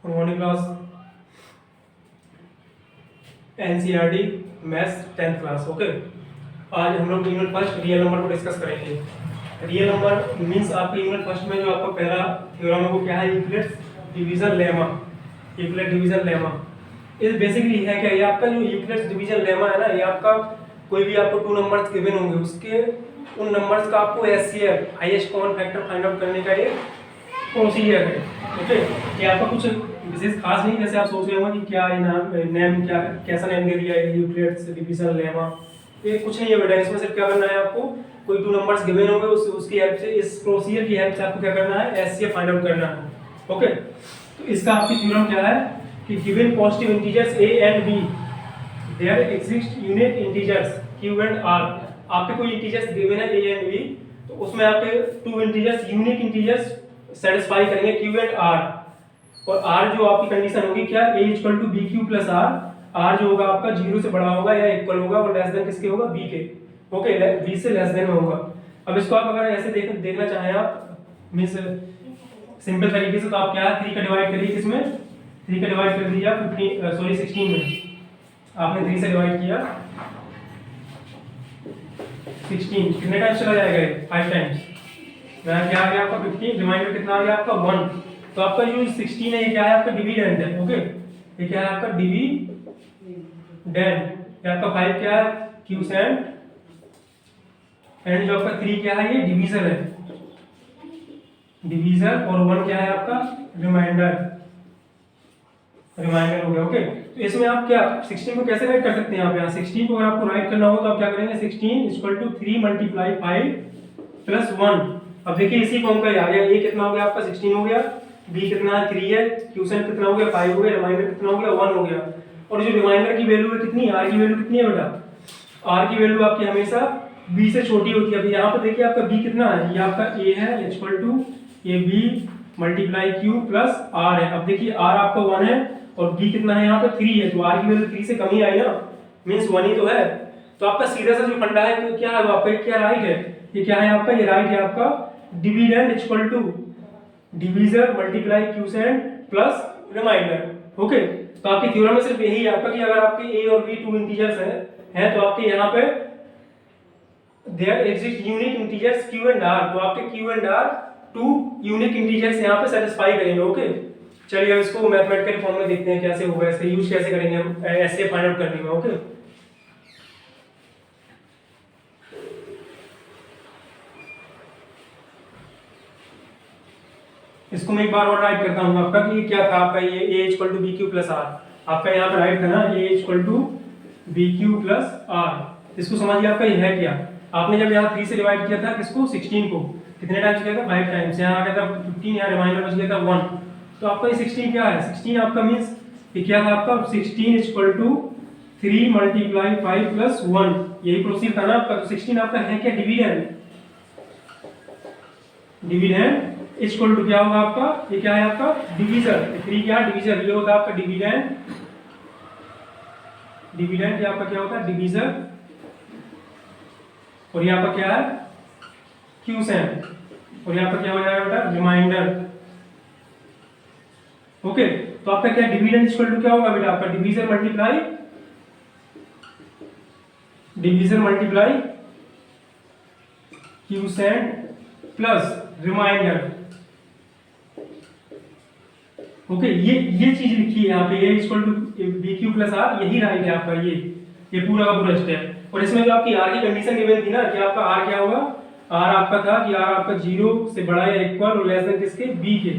Good morning class. NCERT maths 10th class. Okay, आज हम लोग यूनिट फर्स्ट रियल नंबर को डिस्कस करेंगे। रियल नंबर मींस आपके यूनिट फर्स्ट में जो आपका पहला थ्योरम है वो क्या है, Euclid's division lemma. Euclid division lemma इस बेसिकली है क्या, ये आपका जो यूक्लिड्स डिवीजन लेमा है ना, ये आपका कोई भी आपको टू नंबर्स गिवन होंगे उसके उन नंबर्स का आपको HCF highest common factor find out करने का ये प्रोसीजर है। ओके, ये आपका कुछ विशेष खास नहीं, जैसे आप सोच रहे होंगे कि क्या ये नेम क्या कैसा नेम दे दिया है यूक्लिड्स डिवीजन लेमा, ये कुछ नहीं है बेटा। इसमें सिर्फ क्या करना है आपको, कोई टू नंबर्स गिवन होंगे उसकी हेल्प से, इस प्रोसीजर की हेल्प से आपको क्या करना है, एचसीएफ फाइंड आउट करना है। ओके, तो इसका आपकी थ्योरम क्या है कि given positive integers a and b there exist unique integers q and r। आपके कोई इंटीजर्स गिवन है a एंड b, तो उसमें आपके two integers unique integers satisfy करेंगे q एंड r। और r जो आपकी कंडीशन होगी क्या, a equal to bq plus r। r जो होगा आपका 0 से बड़ा होगा या इक्वल होगा और लेस देन किसके होगा, b के। ओके, b से लेस देन में होगा। अब इसको आप अगर ऐसे देखना चाहें आप मींस सिंपल तरीके से, तो आप क्या 3 का डिवाइड करिए, किसमें 3 का डिवाइड कर दिया 16 में। आपने 3 से डिवाइड किया 16, कितने टाइम्स चला जाएगा, 5 टाइम्स। यहाँ क्या आ गया आपका 15, रिमाइंडर कितना आ गया आपका 1। तो आपका जो 16 है ये क्या है आपका डिविडेंड है। ओके, ये क्या है आपका डिविडेंड। ये आपका 5 क्या है क्यूसेंट, एंड जो आपका 3 क्या है ये डिवीजर है, डिवीजर। और 1 क्या है आपका रिमाइंडर, रिमाइंडर हो गया। ओके, तो इसमें आप क्या 16 को कैसे राइट कर सकते हैं आप, यहाँ 16 को अगर आपको राइट करना हो तो आप क्या करेंगे, 16 इक्वल टू 3 मल्टीप्लाई 5 प्लस 1। अब देखिए इसी फॉर्म का आ गया, ये कितना हो गया आपका 16 हो गया, b कितना है 3 है, क्यूसेंट कितना हो गया 5 हो गया, रिमाइंडर कितना हो गया 1 हो गया। और जो रिमाइंडर की वैल्यू है कितनी, r की वैल्यू कितनी है बेटा, r की वैल्यू आपकी हमेशा b से छोटी होती है। अब यहाँ पर देखिए आपका b कितना है, ये आपका a है equal to ab multiply q plus r है। अब देखिए r आपका 1 है और b कितना है यहाँ पे 3 है, तो r की वैल्यू 3 से कम ही आई ना, मींस 1 ही तो है। तो आपका सीधा सा जो फंडा है तो क्या है आपका, क्या राइट है, ये क्या है आपका, ये राइट है आपका dividend equal to divisor multiply quotient plus remainder. Okay, तो आपकी थ्योरम में सिर्फ यही है आपका कि अगर आपके a और b टू इंटीजर्स हैं तो आपके यहाँ पे there exist unique integers q and r, तो आपके q and r two unique integers यहाँ पे सेटिस्फाई करेंगे। ओके, चलिए अब इसको मैथमेटिकल फॉर्म में देखते हैं कैसे होगा, इसका यूज कैसे करेंगे हम ऐसे फाइंड आउट करने में। ओके, इसको मैं एक बार और राइट करता हूँ आपका कि क्या था आपका, ये a equal to bq plus r। आपका यहाँ पे राइट था ना, a equal to bq plus r। इसको समझिए आपका ये है क्या, आपने जब यहाँ 3 से डिवाइड किया था किसको, 16 को, कितने टाइम्स किया था 5 टाइम्स। यहाँ आ गया था 15, यहाँ रिमाइंडर बच गया था 1। तो आपका ये 16 क्या है, 16 आपका मीन्स ये क्या था आपका 16 इक्वल टू 3 मल्टीप्लाई 5 प्लस 1, यही प्रोसीजर था ना आपका। तो 16 आपका है क्या, डिविडेंड, डिविडेंड इक्वल टू क्या होगा आपका, ये क्या है आपका डिवीजर, 3 क्या है डिवीजर, ये होता है आपका डिविडेंड, डिविडेंड ये आपका क्या होता है डिवीजर, और ये आपका क्या है क्यूसेंट, और यहाँ पर क्या हो जाएगा बेटा रिमाइंडर। ओके, तो आपका क्या डिविडेंड इक्वल टू क्या होगा बेटा, आपका divisor multiply quotient plus remainder. Okay, ये चीज लिखी है यहाँ पे, a equal to bq plus r, यही राइट है आपका ये पूरा का पूरा स्टेप। और इसमें जो आपकी r की कंडीशन गिवन थी ना कि आपका r क्या होगा, r आपका था कि r आपका 0 से बड़ा या इक्वल और लेस देन किसके, b के,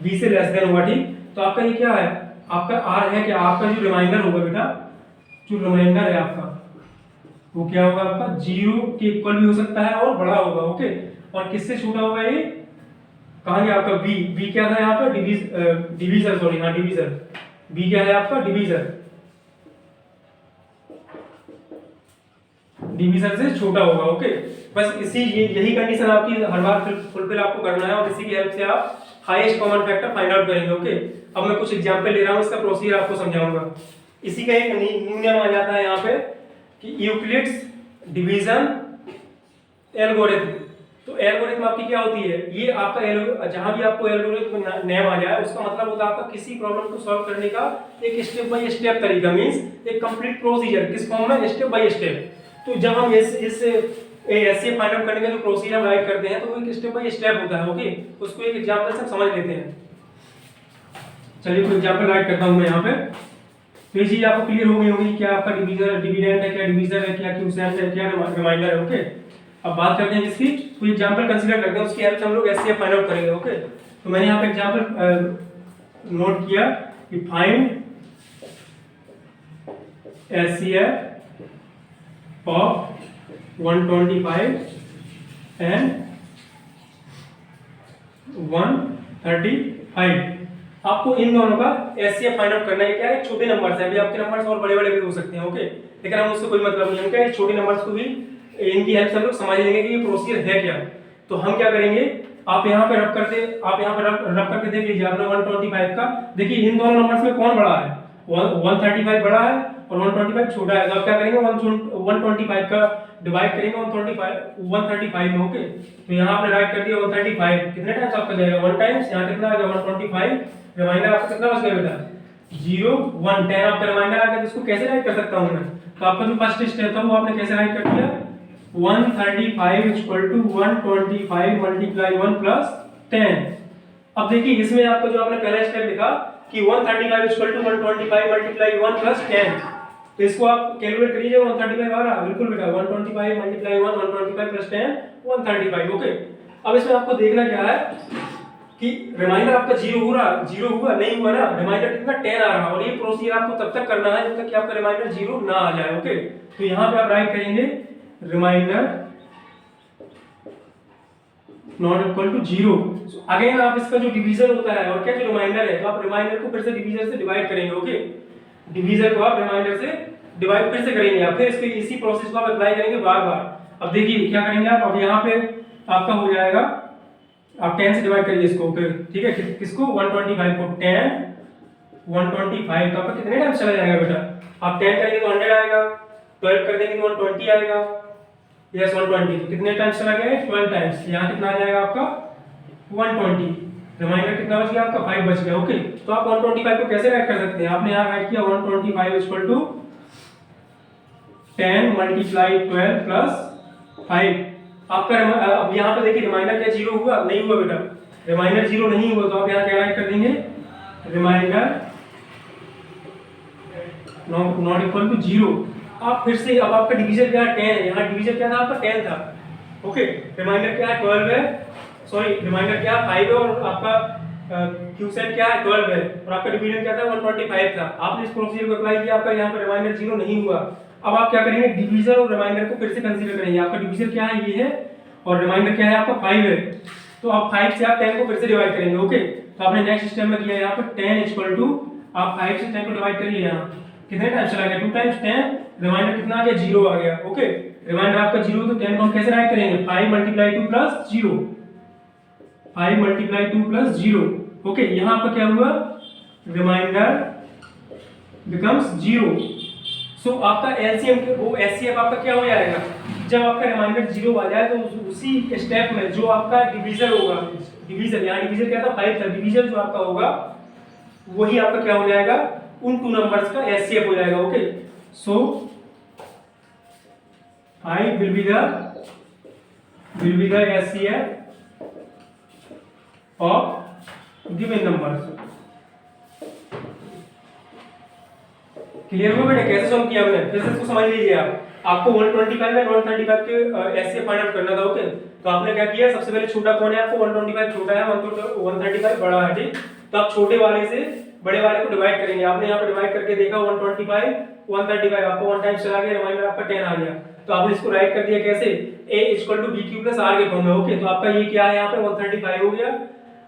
b से लेस देन होगा। ठीक, तो आपका ये क्या है, आपका r है कि आपका जो रिमाइंडर होगा बेटा, जो रिमाइंडर है आपका वो क्या होगा आपका 0 के इक्वल भी हो सकता है और बड़ा होगा। ओके, और किससे छोटा होगा, ये कहाँ गया आपका b क्या था यहाँ पे डिवीजर, सॉरी हाँ डिवीजर, b क्या है आपका डिवीजर, डिवीजर से छोटा होगा। ओके, बस यही कंडीशन आपकी हर बार फुलफिल आपको करना है और इसी की हेल्प से आप highest common factor find out करेंगे। ओके, अब मैं कुछ एग्जांपल ले रहा हूँ, इसका प्रोसीजर आपको समझाऊंगा। इसी का एक न्यू नेम आ जाता है यहाँ पे कि यूक्लिड्स डिवीजन एल्गोरिथम। तो एल्गोरिथम आपकी क्या होती है, ये आपका जहां भी आपको एल्गोरिथम नेम आ जाए उसका मतलब होता है आपका किसी प्रॉब्लम को सॉल्व करने का एक स्टेप बाय स्टेप तरीका, मींस एक कंप्लीट प्रोसीजर, किस फॉर्म में, स्टेप बाय स्टेप। तो जब हम इस एससीएफ फाइंड आउट करने का जो प्रोसीजर हम राइट करते हैं तो वो एक स्टेप बाय स्टेप होता है। ओके, उसको एक एग्जांपल से समझ लेते हैं। चलिए कोई एग्जांपल राइट करता हूं मैं यहाँ पे, तो ये चीज आपको क्लियर हो गई होगी, क्या आपका डिविडेंड है, क्या डिवीजर है, क्या क्यूसेंट है, क्या रिमाइंडर है। ओके, अब बात करते हैं इसकी, कोई एग्जांपल कंसीडर करते हैं, उसकी हेल्प से हम लोग एससीएफ फाइंड आउट करेंगे। ओके, तो मैंने यहाँ पे एग्जांपल नोट किया कि फाइंड एससीएफ ऑफ 125 एंड 135। आपको इन दोनों का एससीएफ फाइंड आउट करना है। क्या है, छोटे नंबर्स हैं, अभी आपके नंबर्स और बड़े बड़े भी हो सकते हैं। ओके, लेकिन हम उससे कोई मतलब नहीं है, क्या है, छोटे नंबर्स को भी इनकी हेल्प से हम लोग समझ लेंगे कि ये प्रोसीजर है क्या। तो हम क्या करेंगे, आप यहाँ पे रब करके देख लीजिए आपने 125 का, देखिए इन दोनों नंबर्स में कौन बड़ा है, 135 बड़ा है और 125 छोटा है। तो आप क्या करेंगे, 125 का डिवाइड करेंगे 135 में। ओके, तो यहाँ आपने राइट कर दिया 135, कितने टाइम्स आपका जाएगा, 1 टाइम्स, यहाँ कितना आ गया 125, रिमाइंडर आपका कितना बच गया बेटा, 0 1 10 आपका रिमाइंडर आ गया। तो इसको कैसे राइट कर सकता हूँ मैं, तो आपका जो फर्स्ट स्टेप था वो आपने कैसे राइट कर दिया, 135 इक्वल टू 125 मल्टीप्लाई 1 प्लस 10। अब देखिए इसमें आपका जो आपने पहला स्टेप लिखा कि 135 इक्वल टू 125 मल्टीप्लाई 1 प्लस 10, तो इसको आप कैलकुलेट करिए, 135 आ रहा बिल्कुल बेटा, 125 मल्टीप्लाई 1 125 प्लस 10 135। ओके, अब इसमें आपको देखना क्या है कि रिमाइंडर आपका 0 हो रहा, 0 हुआ नहीं हुआ ना, रिमाइंडर कितना 10 आ रहा, और ये प्रोसीजर आपको तब तक करना है जब तक कि आपका रिमाइंडर 0 ना आ जाए। ओके, तो यहाँ पे आप राइट करेंगे remainder not equal to 0। Again आप इसका जो डिवीजन होता है और क्या जो रिमाइंडर है, तो आप रिमाइंडर को फिर से डिवीजर से डिवाइड करेंगे। ओके, डिवीजर को आप रिमाइंडर से डिवाइड फिर से करेंगे, आप फिर इसके इसी प्रोसेस को आप अप्लाई करेंगे बार बार। अब देखिए क्या करेंगे आप, अब यहाँ पे आपका हो जाएगा, आप 10 से डिवाइड करिए इसको, फिर ठीक है, किसको, 125 को 10 125, तो आपका कितने टाइम चला जाएगा बेटा, आप 10 करेंगे तो 100 आएगा, 12 कर देंगे तो 120 आएगा, यस 120, तो कितने टाइम्स चला गया, 12 टाइम्स, यहाँ कितना आ जाएगा आपका 120, रिमाइंडर कितना बच गया आपका 5 बच गया। ओके, तो आप 125 को कैसे राइट कर सकते हैं, आपने यहाँ राइट किया 125 इक्वल टू 10 मल्टीप्लाई 12 प्लस 5। आपका अब यहाँ पे देखिए रिमाइंडर क्या 0 हुआ, नहीं हुआ बेटा, रिमाइंडर 0 नहीं हुआ, तो आप यहाँ क्या राइट कर देंगे, रिमाइंडर नॉट इक्वल टू 0। आप फिर से, अब आपका डिवीजन क्या है 10 है, यहाँ डिवीजन क्या था आपका 10 था। ओके, रिमाइंडर क्या है 12 है, सॉरी रिमाइंडर क्या है 5 है, और आपका क्यूसेंट क्या है 12 है, और आपका डिवीजन क्या था 125 था। आपने इस प्रोसीजर को अप्लाई किया, आपका यहाँ पे रिमाइंडर 0 नहीं हुआ। अब आप क्या करेंगे, डिवीजर और रिमाइंडर को फिर से कंसीडर करेंगे। आपका डिवीजर क्या है, ये है, और रिमाइंडर क्या है आपका 5 है, तो आप 5 से आप 10 को फिर से डिवाइड करेंगे। ओके, तो आपने नेक्स्ट स्टेप में किया यहाँ पे 10 इक्वल टू, आप 5 से 10 को डिवाइड करिए, यहाँ कितने टाइम चला गया, 2 टाइम्स 10, रिमाइंडर कितना आ गया 0 आ गया। ओके, रिमाइंडर आपका 0, तो 10 को हम कैसे राइट करेंगे, 5 multiply 2 plus 0, 5 multiply 2 plus 0। Okay, यहाँ आपका क्या हुआ, रिमाइंडर बिकम्स 0। सो आपका एलसीएम वो एचसीएफ आपका क्या हो जाएगा, जब आपका रिमाइंडर 0 आ जाए तो उसी स्टेप में जो आपका डिवीजर होगा, डिवीजर यहाँ डिवीजर क्या था 5 था, डिवीजर जो आपका होगा वही आपका क्या हो जाएगा, उन 2 नंबर्स का एचसीएफ हो जाएगा। Okay, so 5 will be the HCF of given numbers। Clear हुआ बेटा, कैसे सॉल्व किया हमने, फिर से इसको समझ लीजिए आप। आपको 125 और 135 के एचसीएफ फाइंड आउट करना था। ओके, तो आपने क्या किया, सबसे पहले छोटा कौन है आपको, 125 छोटा है, 135 बड़ा है, ठीक। तो आप छोटे वाले से बड़े वाले को डिवाइड करेंगे। आपने यहाँ पे डिवाइड करके देखा 125 135, आपको 1 टाइम चला गया, रिमाइंडर आपका 10 आ गया। तो आपने इसको राइट कर दिया कैसे, a equal to bq plus r के फॉर्म में। ओके, तो आपका ये क्या है, यहाँ पे 135 हो गया,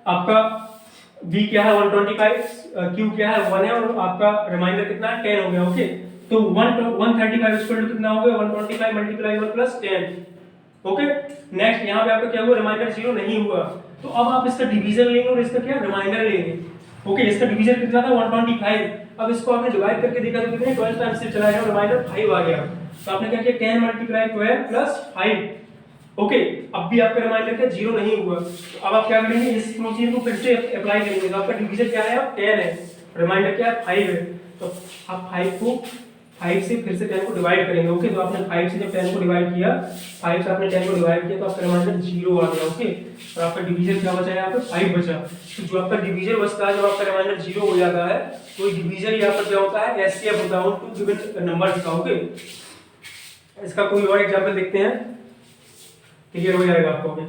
आपका b क्या है 125, q क्या है 1 है, और आपका रिमाइंडर कितना है 10 हो गया। ओके, तो 135 इक्वल टू कितना हो गया, 125 मल्टीप्लाई 1 प्लस 10। ओके, नेक्स्ट यहाँ पे आपका क्या हुआ, रिमाइंडर 0 नहीं हुआ, तो अब आप इसका डिवीजन लेंगे और इसका क्या रिमाइंडर लेंगे। ओके, इसका डिवीजन कितना था 125, अब इसको आपने डिवाइड करके देखा तो कितने 12 टाइम्स से चला गया, रिमाइंडर 5 आ गया। तो आपने क्या किया 10 मल्टीप्लाई 12 प्लस 5, ओके, अब भी आपका रिमाइंडर क्या 0 नहीं हुआ, तो अब आप क्या करेंगे, इस प्रोसीजर को फिर से अप्लाई करेंगे। तो आपका डिवीजन क्या है, अब 10 है, रिमाइंडर क्या है 5 है, तो आप 5 से फिर से 10 को डिवाइड करेंगे। ओके, तो आपने 5 से जब 10 को डिवाइड किया, 5 से आपने 10 को डिवाइड किया तो आपका रिमाइंडर 0 आ गया। ओके, और आपका डिवीजन क्या बचा है, यहाँ पे 5 बचा। तो जो आपका डिवीजन बचता है, जब आपका रिमाइंडर 0 हो जाता है, तो डिवीजन यहाँ पर क्या होता है, एचसीएफ होता है टू गिवन नंबर का। ओके, इसका कोई और एग्जांपल देखते हैं, क्लियर हो जाएगा आपको। अभी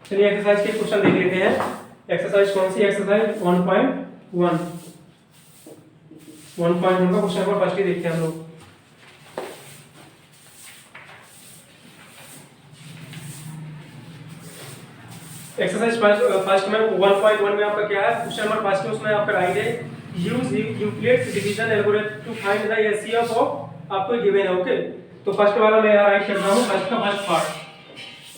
चलिए एक्सरसाइज के क्वेश्चन देख लेते हैं। एक्सरसाइज कौन सी, एक्सरसाइज 1.1 1.1 का क्वेश्चन नंबर फर्स्ट ही देखते हैं हम लोग। एक्सरसाइज फर्स्ट में 1.1 में आपका क्या है, क्वेश्चन नंबर फर्स्ट है, उसमें आपका राइट है use Euclid's division algorithm to find the HCF of, आपको गिवन है। ओके, तो फर्स्ट वाला मैं यहाँ राइट कर रहा हूँ, फर्स्ट का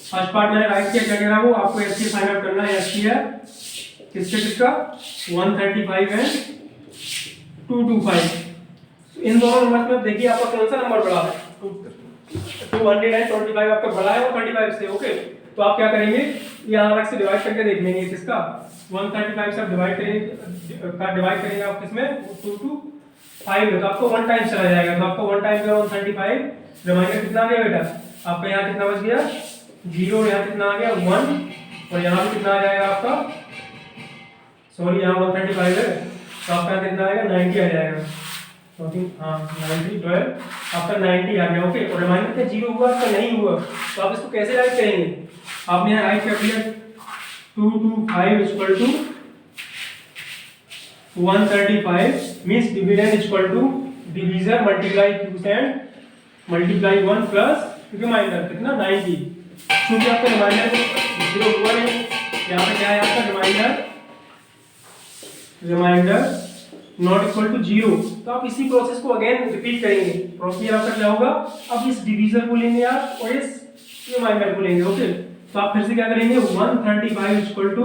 फर्स्ट पार्ट मैंने राइट किया, क्या कह रहा हूँ, आपको एचसीएफ फाइंड आउट करना है। एचसीएफ किसका 135 है 225, इन दोनों नंबर में देखिए आपका कौन सा नंबर बड़ा है, 225 आपका बड़ा है और 35 से। ओके, तो आप क्या करेंगे, यहाँ अलग से डिवाइड करके देख लेंगे, किसका 135 से आप डिवाइड करेंगे आप किसमें 2 to 5 में, तो आपको 1 टाइम चला जाएगा, तो आपको 1 टाइम का 135, रिमाइंडर कितना आ गया बेटा, आपका यहाँ कितना बच गया 0, यहाँ कितना आ गया 1, और यहाँ भी कितना आ जाएगा आपका, सॉरी यहाँ 135 है, तो आपका कितना आएगा 90 आ जाएगा। हाँ 90 12 आपका 90 आ गया। ओके, और रिमाइंडर क्या 0 हुआ, आपका नहीं हुआ, तो आप इसको कैसे राइट करेंगे, आपने यहाँ राइट कर दिया 225 equal to 135 means dividend equal to divisor multiply quotient multiply 1 plus remainder कितना 90, क्योंकि आपका रिमाइंडर 0 हुआ नहीं, यहाँ पे क्या है आपका रिमाइंडर नॉट इक्वल टू 0, तो आप इसी प्रोसेस को अगेन रिपीट करेंगे। प्रोसीजर आपका क्या होगा, अब इस डिवीजर को लेंगे आप और इस रिमाइंडर को लेंगे। ओके, तो आप फिर से क्या करेंगे 135 इक्वल टू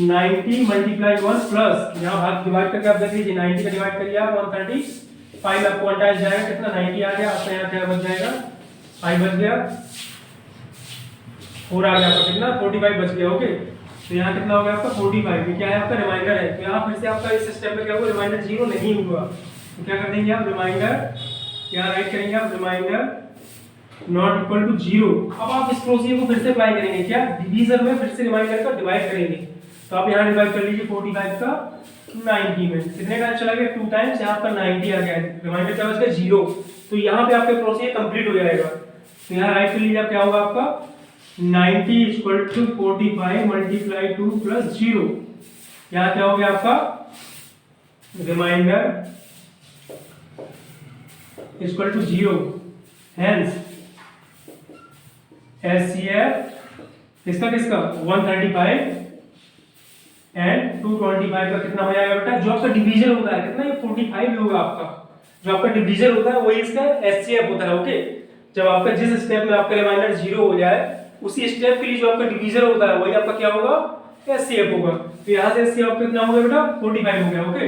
90 मल्टीप्लाई 1 प्लस, यहाँ भाग डिवाइड करके आप देख लीजिए, 90 का डिवाइड करिए आप 135, आपको 1 टाइम जाएगा कितना 90 आ गया, आपका यहाँ क्या बच जाएगा 5 बच गया, 4 आ गया आपका कितना 45 बच गया। ओके, तो यहाँ कितना हो गया आपका 45, ये क्या है आपका रिमाइंडर है, तो यहाँ फिर से आपका इस स्टेप में क्या हुआ, रिमाइंडर 0 नहीं हुआ, तो क्या कर देंगे आप रिमाइंडर, यहाँ राइट करेंगे आप रिमाइंडर नॉट इक्वल टू 0। अब आप इस प्रोसीजर को फिर से अप्लाई करेंगे, क्या डिवीजर में फिर से रिमाइंडर का डिवाइड करेंगे, तो आप यहाँ डिवाइड कर लीजिए 45 का 90 में, कितने टाइम चला गया 2 टाइम्स, यहाँ पर 90 आ गया, रिमाइंडर क्या बच गया 0, तो यहाँ पे आपका प्रोसीजर कंप्लीट हो जाएगा। तो यहाँ राइट कर लीजिए आप, क्या होगा आपका 90 इक्वल टू 45 मल्टीप्लाई 2 प्लस 0, यहाँ क्या हो गया आपका remainder equal to 0, hence HCF किसका 135 एंड 225 का कितना हो जाएगा बेटा, जो आपका डिवीजन होता है कितना, ये 45 होगा आपका, जो आपका डिवीजन होता है वही इसका एचसीएफ होता है। ओके, जब आपका जिस स्टेप में आपका रिमाइंडर 0 हो जाए, उसी स्टेप के लिए जो आपका डिवीजन होता है वही आपका क्या होगा एचसीएफ होगा, तो यहाँ से एचसीएफ कितना होगा बेटा 45 हो गया। ओके,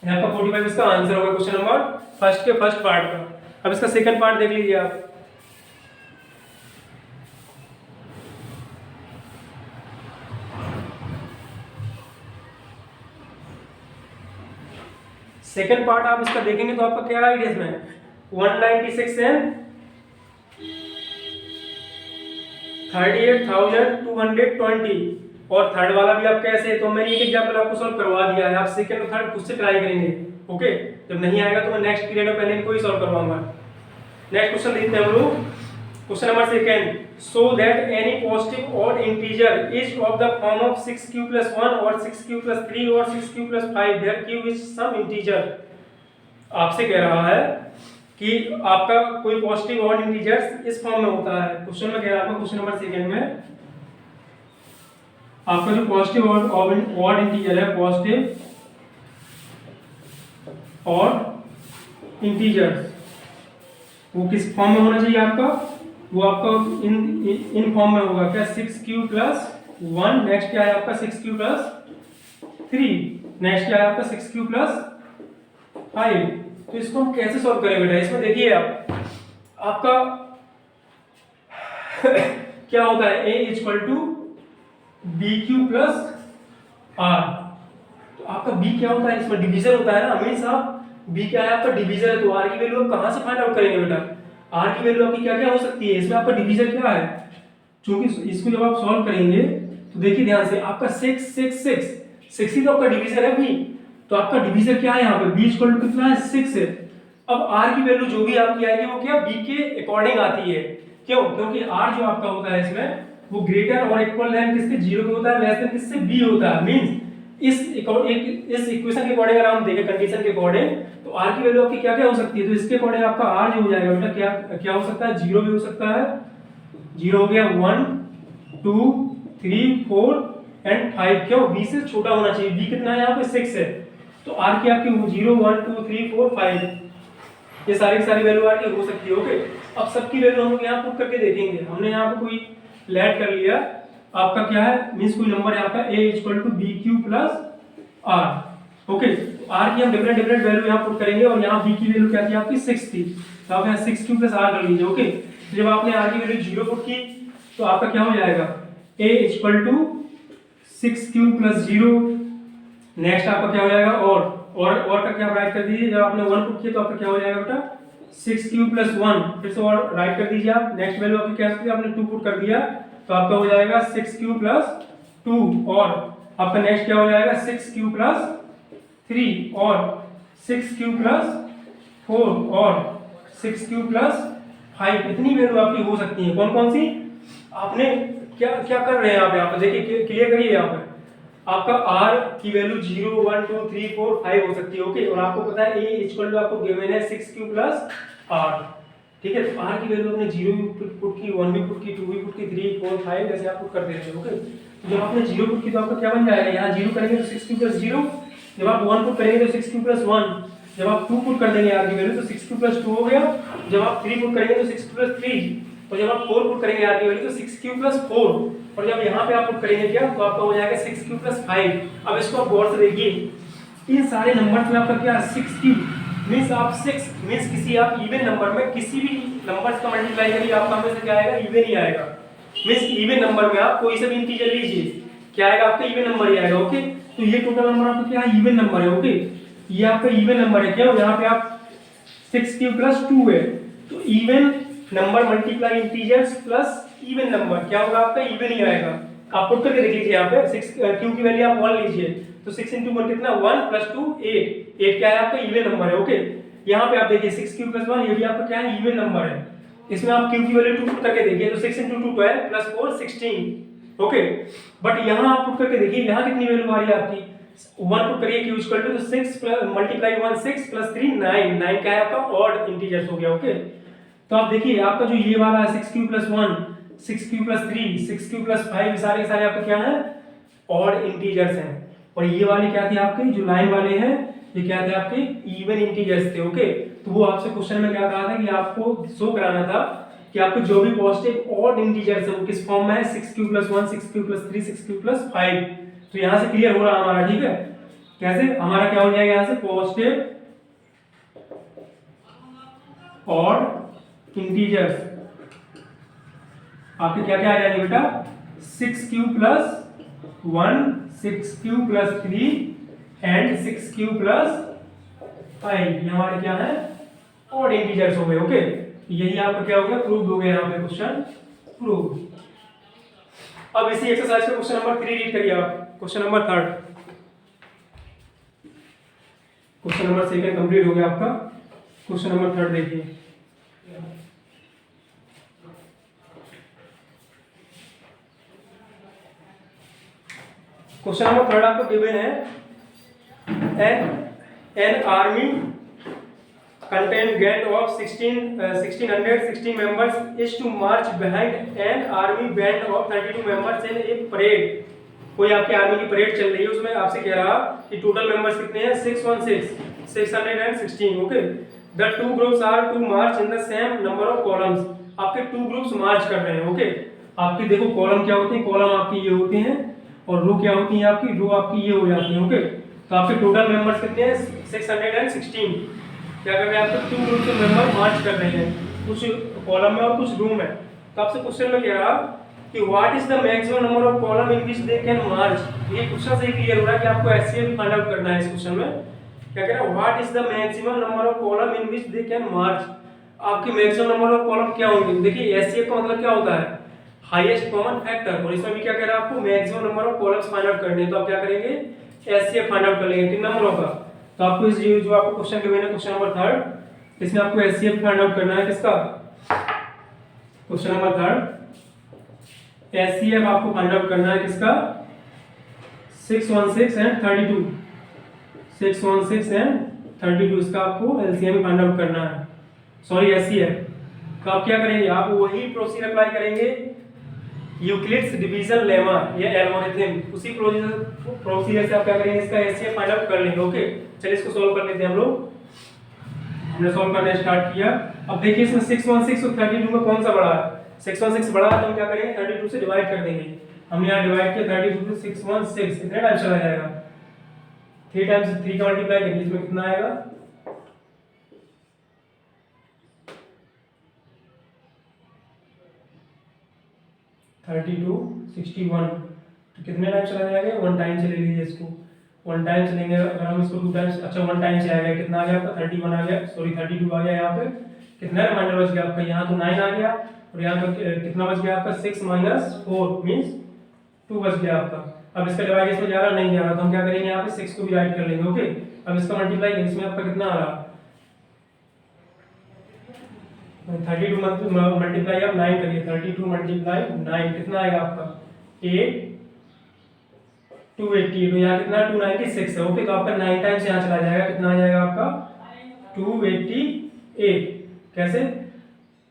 यहाँ का 45 इसका आंसर होगा क्वेश्चन नंबर फर्स्ट के फर्स्ट पार्ट का। अब इसका सेकंड पार्ट देख लीजिए आप, सेकंड पार्ट आप इसका देखेंगे तो आपका क्या आइडिया इसमें 196 एंड 38,220, और थर्ड वाला भी आप कैसे, तो मैंने एक एग्जांपल आपको सॉल्व करवा दिया है, आप सेकंड और थर्ड खुद से ट्राई करेंगे। ओके, जब नहीं आएगा तो मैं नेक्स्ट पीरियड में पहले इनको ही सॉल्व करवाऊंगा। नेक्स्ट क्वेश्चन देखते हैं हम लोग, question number second, so that any positive odd integer is of the form of 6q + 1 और 6q + 3 और 6q + 5 where q is some integer. आपसे कह रहा है कि आपका कोई पॉजिटिव ऑड इंटीजर्स इस फॉर्म में होता है, क्वेश्चन में कह रहा है आपका क्वेश्चन नंबर सेकंड में, आपका जो पॉजिटिव ऑड इंटीजर है, पॉजिटिव ऑड इंटीजर्स वो किस फॉर्म में होना चाहिए आपका, वो आपका इन फॉर्म में होगा क्या 6q + 1, नेक्स्ट क्या है आपका 6 क्यू + 3, नेक्स्ट क्या है आपका 6 क्यू + 5। तो इसको हम कैसे सॉल्व करें बेटा? इसमें देखिए आपका क्या होता है, a = bq + r। तो आपका b क्या होता है, इसमें डिवीजन होता है ना, मींस आप b क्या है आपका डिवीजन है, तो r की वैल्यू आप कहां से फाइंड आउट करेंगे बेटा? r की वैल्यू आपकी क्या क्या हो सकती है, इसमें आपका डिवीजन क्या है, क्योंकि इसको जब आप सॉल्व करेंगे तो देखिए ध्यान से, आपका 6 6 6 6 ही तो आपका डिवीजन है भी, तो आपका डिवीजन क्या है यहाँ पे, b = कितना है 6 है। अब r की वैल्यू जो भी आपकी आएगी वो क्या b के अकॉर्डिंग आती है, क्यों? क्योंकि r जो आपका होता है इसमें वो ग्रेटर और इक्वल देन किसके 0 के होता है, लेस देन किससे b होता है। मींस इस इक्वेशन के अकॉर्डिंग अगर हम देखें कंडीशन के अकॉर्डिंग, तो r की वैल्यू आपकी क्या क्या हो सकती है, तो इसके अकॉर्डिंग आपका r जो हो जाएगा बेटा क्या क्या हो सकता है, 0 भी हो सकता है, 0 हो गया, 1 2 3 4 एंड 5, क्यों b से छोटा होना चाहिए, b कितना है यहाँ पे 6 है, तो r की आपकी 0 1 2 3 4 5, ये सारी की सारी वैल्यू r की हो सकती है। ओके, अब सबकी वैल्यू हम लोग यहाँ पुट करके देखेंगे। हमने यहाँ पे कोई लेट कर लिया, आपका क्या है मींस कोई नंबर यहाँ पे a = bq + r। ओके, तो r की हम डिफरेंट डिफरेंट वैल्यू यहाँ पुट करेंगे, और यहाँ b की वैल्यू क्या थी आपकी 6 थी, तो आप यहाँ 6q + r कर लीजिए। ओके, तो जब आपने r की वैल्यू 0 पुट की तो आपका क्या हो जाएगा, a = 6q + 0, नेक्स्ट आपका क्या हो जाएगा, और करके आप राइट कर दीजिए, जब आपने 1 पुट किया तो आपका क्या हो जाएगा बेटा 6q + 1, फिर से और राइट कर दीजिए आप, नेक्स्ट वैल्यू आपकी क्या थी, आपने 2 पुट कर दिया तो आपका हो जाएगा 6q + 2, और आपका नेक्स्ट क्या हो जाएगा 6q + 3, और 6q + 4, और 6q + 5, इतनी वैल्यू आपकी हो सकती है। कौन कौन सी आपने क्या क्या कर रहे हैं आप यहाँ पे देखिए, क्लियर करिए यहाँ पे, आपका r की वैल्यू 0 1 2 3 4 5 हो सकती है। ओके, और आपको पता है a = आपको गिवन है 6q + r, ठीक है, तो r की वैल्यू आपने 0 भी पुट की, 1 भी पुट की, 2 भी पुट की, 3 4 5 जैसे आप पुट कर देते हैं। ओके, तो जब आपने 0 पुट की तो आपका क्या बन जाएगा, यहाँ 0 करेंगे तो 6q + 0, जब आप 1 पुट करेंगे तो 6q + 1, जब आप 2 पुट कर देंगे r की वैल्यू तो 6q + 2 हो गया, जब आप 3 पुट करेंगे तो 6q + 3, और जब आप 4 पुट करेंगे r की वैल्यू तो 6q + 4, और जब यहाँ पे आप पुट करेंगे क्या तो आपका हो जाएगा 6q + 5। अब इसको आप गौर से देखिए, इन सारे नंबर्स में आपका क्या 6q मींस आप 6 मींस किसी आप इवन नंबर में किसी भी नंबर्स का मल्टीप्लाई करिए आपका हमेशा क्या आएगा, इवन ही आएगा। मींस इवन नंबर में आप कोई सा भी इंटीजर लीजिए, क्या आएगा आपका इवन नंबर ही आएगा। ओके, तो ये टोटल नंबर आपका क्या है, इवन नंबर है। ओके, ये आपका इवन नंबर है, क्या यहाँ पे आप 6q + 2 है, तो even number multiply integers plus even number क्या होगा आपका, इवन ही आएगा। आप पुट करके देख लीजिए यहाँ पे 6q की वैल्यू आप 1 लीजिए, तो 6 × 1 कितना, 1 + 2 8, 8 क्या है आपका इवन नंबर है। ओके, यहाँ पे आप देखिए 6q + 1 ये भी आपका क्या है, इवन नंबर है। इसमें आप q की वैल्यू 2 पुट करके देखिए, तो 6 × 2 12 + 4 16। ओके, बट यहाँ आप पुट करके देखिए, यहाँ कितनी वैल्यू आ रही है आपकी, 1 पुट करिए q = तो 6 × 1 6 + 3 9, 9 क्या है आपका ऑड इंटीजर्स हो गया। ओके, तो आप देखिए आपका जो ये वाला है 6q + 1 6q + 3 6q + 5 सारे के सारे आपके क्या हैं, ऑड इंटीजर्स हैं, और ये वाले क्या थे आपके जो लाइन वाले हैं ये क्या थे आपके इवन इंटीजर्स थे। ओके, तो वो आपसे क्वेश्चन में क्या कहा था कि आपको शो कराना था कि आपको जो भी पॉजिटिव ऑड इंटीजर्स है वो किस फॉर्म में है, 6q + 1 6q + 3 6q + 5। तो यहां से क्लियर हो रहा हमारा, ठीक है, कैसे हमारा क्या हो जाएगा यहां से पॉजिटिव ऑड इंटीजर्स आपके क्या क्या आ जाएंगे बेटा, 6q + 1 6q + 3 एंड 6q + 5, ये हमारे क्या है ऑड इंटीजर्स हो गए। ओके, यही आपका क्या हो गया, प्रूव हो गया यहाँ पे क्वेश्चन प्रूव। अब इसी एक्सरसाइज का क्वेश्चन नंबर 3 रीड करिए आप, question number 3, question number 2 complete हो गया आपका, क्वेश्चन नंबर 3 देखिए। क्वेश्चन नंबर 3 आपको गिवन है, an army contained gang of 1660 members is to march behind an army band of 32 members in a parade। कोई आपकी आर्मी की परेड चल रही है, उसमें आपसे कह रहा कि टोटल मेंबर्स कितने हैं 616 okay, the two groups are to march in the same number of columns, आपके टू ग्रुप्स मार्च कर रहे हैं। ओके, आपके देखो कॉलम क्या होते हैं, कॉलम आपकी ये होते हैं और रो क्या होती है आपकी, रो आपकी ये हो जाती है। ओके, तो आपके टोटल मेंबर्स कितने हैं 616। क्या कर रहे हैं आपके 2 ग्रुप के मेंबर मार्च कर रहे हैं, कुछ कॉलम में और कुछ रो में। तो आपसे क्वेश्चन में क्या रहा कि what is the maximum number of column in which they can march. ये क्वेश्चन से क्लियर हो रहा है कि आपको एचसीएफ फाइंड आउट करना है इस क्वेश्चन में। क्या कह रहा है what is the maximum number of column in which they can march. आपके मैक्सिमम नंबर ऑफ कॉलम क्या होंगे, देखिए एचसीएफ का मतलब क्या होता है हाईएस्ट कॉमन फैक्टर, और इसमें भी क्या कह रहा है आपको maximum number of columns find out करने हैं। तो आप क्या करेंगे एचसीएफ फाइंड आउट कर लेंगे किन नंबरों का। तो आपको इस जो आपको क्वेश्चन के मैंने क्वेश्चन नंबर 3 इसमें आपको एचसीएफ फाइंड आउट करना है किसका, क्वेश्चन नंबर 3 एचसीएफ आपको फाइंड आउट करना है किसका 616 एंड 32, 616 एंड 32 इसका आपको एलसीएम फाइंड आउट करना है, सॉरी एचसीएफ। तो आप क्या करेंगे, आप वही प्रोसीजर अप्लाई करेंगे यूक्लिड्स डिवीजन लेमा या एल्गोरिथम, उसी प्रोसीजर से आप क्या करेंगे इसका एचसीएफ फाइंड आउट कर लेंगे। ओके, चलिए इसको सॉल्व कर लेते हैं हम लोग। हमने सॉल्व करना स्टार्ट किया। अब देखिए इसमें 616 और 32 में कौन सा बड़ा है, 616 बड़ा है तो हम क्या करेंगे 32 से डिवाइड कर देंगे। हमने यहाँ डिवाइड किया 32 से 616, कितने टाइम चला जाएगा 3 टाइम्स 3 का मल्टीप्लाई करेंगे, इसमें कितना आएगा 32 61, तो कितने टाइम चला जाएगा 1 टाइम चले लीजिए इसको, 1 टाइम चलेंगे। अगर हम इसको 2 टाइम्स, अच्छा 1 टाइम से आएगा कितना आ गया आपका 31 आ गया, सॉरी 32 आ गया। यहाँ पे कितना रिमाइंडर बच गया आपका, यहाँ तो 9 आ गया और यहाँ पे कितना बच गया आपका 6 - 4 मींस 2 बच गया आपका। अब इसका डिवाइड इसमें जा रहा नहीं जा रहा, तो हम क्या करेंगे यहाँ पे 6 को भी राइट कर लेंगे। ओके, अब इसका मल्टीप्लाई इसमें आपका कितना आ रहा 32 मल्टीप्लाई आप 9 करिए, 32 मल्टीप्लाई 9 कितना आएगा आपका 8 280, तो यहाँ कितना 296 है। ओके, तो आपका 9 टाइम्स यहाँ चला जाएगा, कितना आ जाएगा आपका 288। कैसे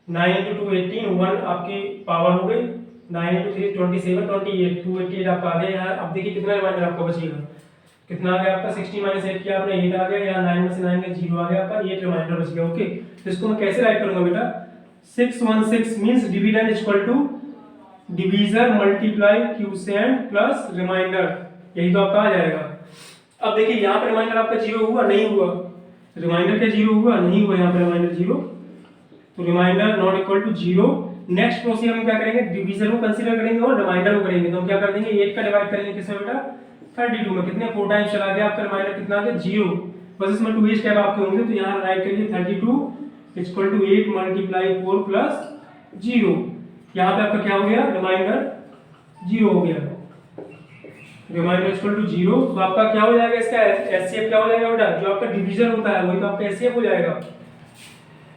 9 × 2 18, 1 आपकी पावर हो गई, 9 × 3 27 28, 288 आपका आ गया यहाँ। अब देखिए कितना रिमाइंडर आपका बचेगा, कितना आ गया आपका 60 - 8 किया आपने 8 आ गया, यहाँ 9 में से 9 गया 0 आ गया आपका, 8 रिमाइंडर बच गया। ओके, तो इसको मैं कैसे राइट करूंगा बेटा 616 means dividend equal to divisor multiply quotient plus remainder, यही तो आपका आ जाएगा। अब देखिए यहाँ पे रिमाइंडर आपका 0 हुआ नहीं हुआ, रिमाइंडर क्या 0 हुआ नहीं हुआ, यहाँ पे रिमाइंडर 0, तो remainder not equal to 0। Next procedure हम क्या करेंगे डिवीजर को कंसीडर करेंगे और रिमाइंडर को करेंगे। तो हम क्या कर देंगे 8 का डिवाइड करेंगे किसमें बेटा 32 में, कितने 4 टाइम्स चला गया आपका, रिमाइंडर कितना आ गया 0, बस इसमें 2 स्टेप आपके होंगे। तो यहाँ राइट करिए 32 इक्वल टू 8 मल्टीप्लाई 4 प्लस 0, यहाँ पे आपका क्या हो गया रिमाइंडर 0 हो गया, रिमाइंडर इक्वल टू 0। तो आपका क्या हो जाएगा इसका एचसीएफ क्या हो जाएगा बेटा, जो आपका डिवीजन होता है वही तो आपका एचसीएफ हो जाएगा।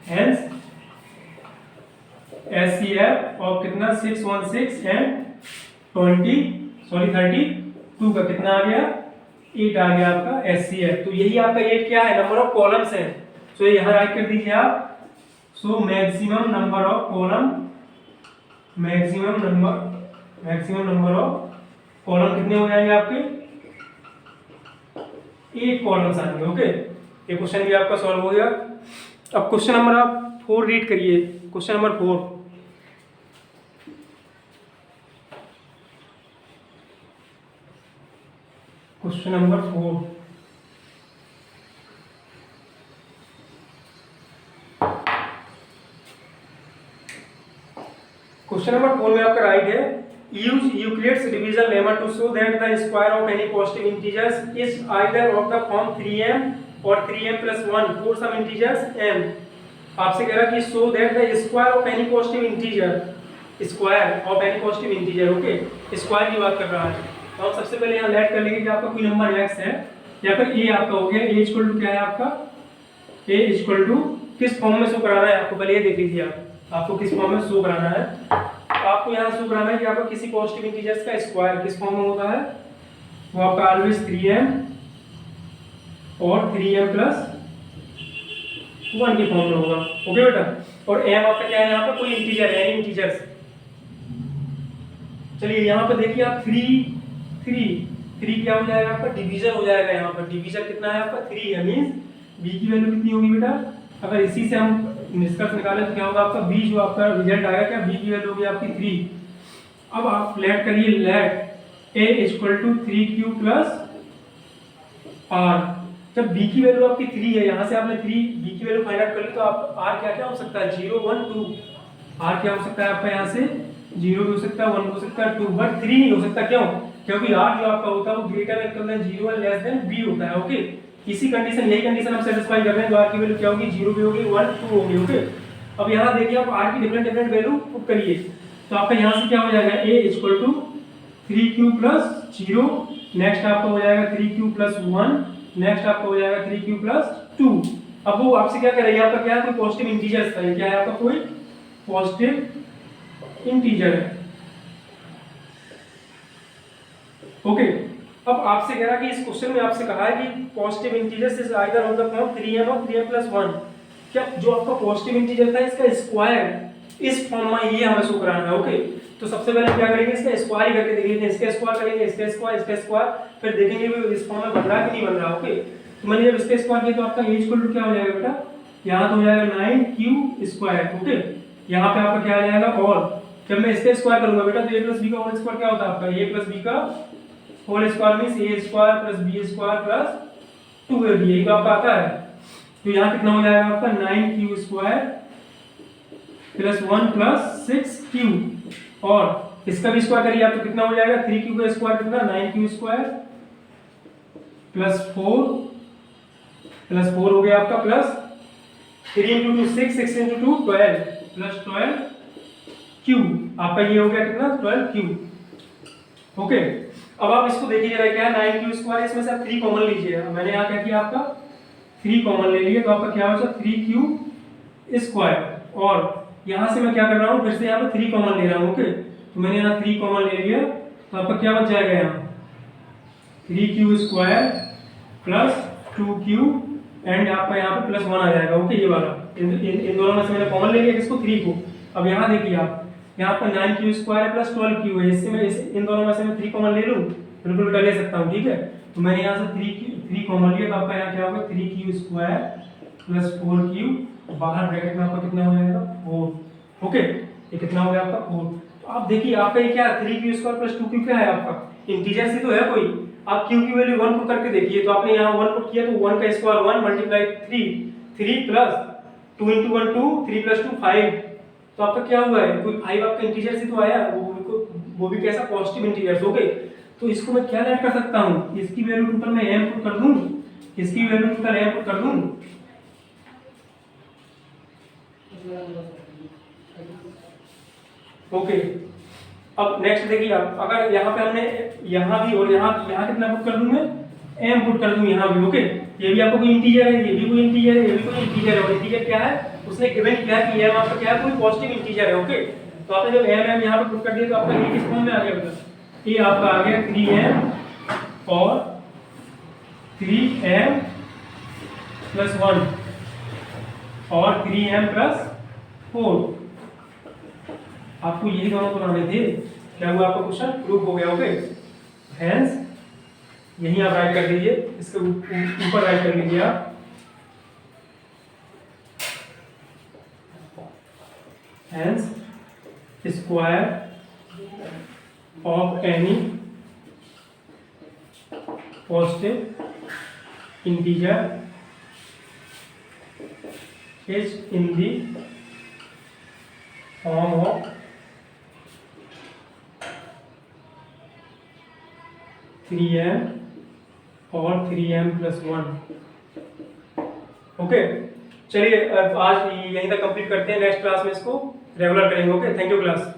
हेंस एचसीएफ और कितना 616 एंड 32 का कितना आ गया 8 आ गया आपका एचसीएफ। तो यही आपका 8 क्या है नंबर ऑफ कॉलम्स है। सो यहाँ राइट कर दीजिए आप, so maximum number of column, maximum number of column कितने हो जाएंगे आपके 8 कॉलम्स आएंगे। ओके, ये क्वेश्चन भी आपका सॉल्व हो गया। अब क्वेश्चन नंबर आप 4 रीड करिए, question number 4। Question number 4, question number 4 में आपका राइट है use Euclid's division lemma to show that the square of any positive integers is either of the form 3m और 3m + 1 for some integers m। आपसे कह रहा है कि show that the square of any positive integer, square of any positive integer. Okay, square की बात कर रहा है। तो हम सबसे पहले यहाँ लेट कर लेंगे कि आपका कोई नंबर x है, यहाँ पर a आपका हो गया, a इक्वल टू क्या है आपका, a इक्वल टू किस फॉर्म में शो कराना है आपको, पहले ये देख लीजिए आप आपको किस फॉर्म में शो कराना है। आपको यहाँ शो कराना है कि आपका किसी पॉजिटिव इंटीजर्स का स्क्वायर किस फॉर्म में होता है, वो आपका ऑलवेज 3m और 3m + 1 के फॉर्म में होगा। ओके बेटा, और m आपका क्या है यहाँ पे कोई इंटीजर है, एनी इंटीजर्स। चलिए यहाँ पे देखिए आप 3 क्या हो जाएगा आपका डिवीजन हो जाएगा, यहाँ पर डिवीजन कितना है आपका 3 है, मींस b की वैल्यू कितनी होगी बेटा, अगर इसी से हम निष्कर्ष निकालें तो क्या होगा आपका b जो आपका रिजल्ट आएगा क्या, b की वैल्यू होगी आपकी 3। अब आप लेट करिए, let a equal to 3q plus r। जब b की वैल्यू आपकी 3 है, यहाँ से आपने 3 b की वैल्यू फाइंड आउट कर ली, तो आप r क्या क्या हो सकता है, 0 1 2। r क्या हो सकता है आपका, यहाँ से 0 भी हो सकता है, 1 भी हो सकता है, 2, बट 3 नहीं हो सकता। क्यों? क्योंकि r जो आपका होता है वो greater than 0 and less than b होता है। ओके, इसी कंडीशन, यही कंडीशन हम सेटिस्फाई कर रहे हैं। तो r की वैल्यू क्या होगी, 0 भी होगी, 1 2 होगी। ओके, अब यहाँ देखिए आप r की डिफरेंट वैल्यू पुट करिए, तो आपका यहाँ से क्या हो जाएगा, a equal to 3q plus 0, next आपका हो जाएगा 3q प्लस 1, नेक्स्ट आपका हो जाएगा 3q प्लस 2। अब वो आपसे क्या करेंगे, आपका क्या है, कोई पॉजिटिव इंटीजर है, क्या है आपका, कोई पॉजिटिव इंटीजर है। ओके, अब आपसे कह रहा है कि इस क्वेश्चन में आपसे कहा है कि positive integers is either on the form 3m और 3m प्लस 1। क्या जो आपका पॉजिटिव इंटीजर था इसका स्क्वायर इस फॉर्म में ये हमें शो कराना है। ओके, तो सबसे पहले क्या करेंगे, इसका स्क्वायर ही करके देख लेते हैं। इसका स्क्वायर करेंगे, इसका स्क्वायर, इसका स्क्वायर, फिर देखेंगे भी इस फॉर्म में बन रहा है कि नहीं बन रहा। ओके, तो मैंने जब इसका स्क्वायर किया तो आपका a इक्वल टू क्या हो जाएगा बेटा, यहाँ तो हो जाएगा 9q स्क्वायर। ओके, यहाँ पे आपका क्या आ जाएगा, और जब मैं इसका स्क्वायर करूंगा बेटा तो a प्लस b का होल स्क्वायर क्या होता है आपका, a प्लस b का whole square means a square plus b square plus 2ab, यही तो आपका आता है। तो यहाँ कितना हो जाएगा आपका 9q square plus 1 plus 6q, और इसका भी स्क्वायर करिए आप तो कितना हो जाएगा, 3q का स्क्वायर कितना, 9q स्क्वायर प्लस 4 हो गया आपका, plus 3 into 2 6, 6 into 2 12 plus 12q, आपका ये हो गया कितना, 12q। ओके, अब आप इसको देखिए जरा, क्या है 9q स्क्वायर, इसमें से आप 3 कॉमन लीजिए। मैंने यहाँ क्या किया, आपका 3 कॉमन ले लिए, तो आपका क्या बचा 3q स्क्वायर, और यहाँ से मैं क्या कर रहा हूँ, फिर से यहाँ पे 3 कॉमन ले रहा हूँ। ओके, तो मैंने यहाँ 3 कॉमन ले लिया, तो आपका क्या बच जाएगा, यहाँ 3q square plus 2q and आपका यहाँ पे प्लस 1 आ जाएगा। ओके, ये वाला इन दोनों में से मैंने कॉमन ले लिया किसको, 3 को। अब यहाँ देखिए आप, यहाँ पर 9q स्क्वायर है प्लस 12q है, इससे मैं इन दोनों में से मैं 3 कॉमन ले लूँ, बिल्कुल कर ले सकता हूँ। ठीक है, तो मैंने यहाँ से 3 कॉमन लिया, तो आपका यहाँ क्या होगा, 3q स्क्वायर प्लस 4q, बाहर ब्रैकेट में आपका कितना हो जाएगा, 4। ओके, ये कितना हो गया आपका 4। तो आप देखिए आपका ये क्या है, 3q स्क्वायर प्लस 2q क्या है आपका, इंटीजर से तो है कोई। आप q की वैल्यू 1 पुट करके देखिए, तो आपने यहाँ 1 पुट किया तो 1 का square 1 multiply 3 plus 2 into 1 2, 3 plus 2 5, तो आपका क्या हुआ है, कोई 5 आपका इंटीजर से तो आया, वो भी कैसा, पॉजिटिव इंटीजर। ओके, तो इसको मैं क्या ऐड कर सकता हूँ, इसकी वैल्यू टोटल मैं m पुट कर दूं, इसकी वैल्यू टोटल m पुट कर दूं। ओके, अब नेक्स्ट देखिए आप, अगर यहाँ पे हमने यहाँ भी और यहाँ कितना पुट कर दूं मैं, m पुट कर दूं यहाँ भी। ओके, ये भी आपको कोई इंटीजर है, ये भी कोई इंटीजर है, ये भी कोई इंटीजर है, और इंटीजर क्या है, उसने गिवन किया है कि m आपका क्या है, कोई पॉजिटिव इंटीजर है। ओके, तो आपने जब m यहाँ पे पुट कर दिया तो आपका ये किस फॉर्म में आ गया बेटा, ये आपका आ गया 3m और 3m प्लस 1 और 3m प्लस 4। आपको यही दोनों बनाने थे, क्या हुआ आपका क्वेश्चन प्रूफ हो गया। ओके, हेंस यहीं आप राइट कर दीजिए, इसके ऊपर राइट कर लीजिए आप, hence square of any positive integer is in the form of 3m और 3m प्लस 1। ओके, चलिए आज यहीं तक कंप्लीट करते हैं, नेक्स्ट क्लास में इसको रेगुलर करेंगे। Okay, thank you class.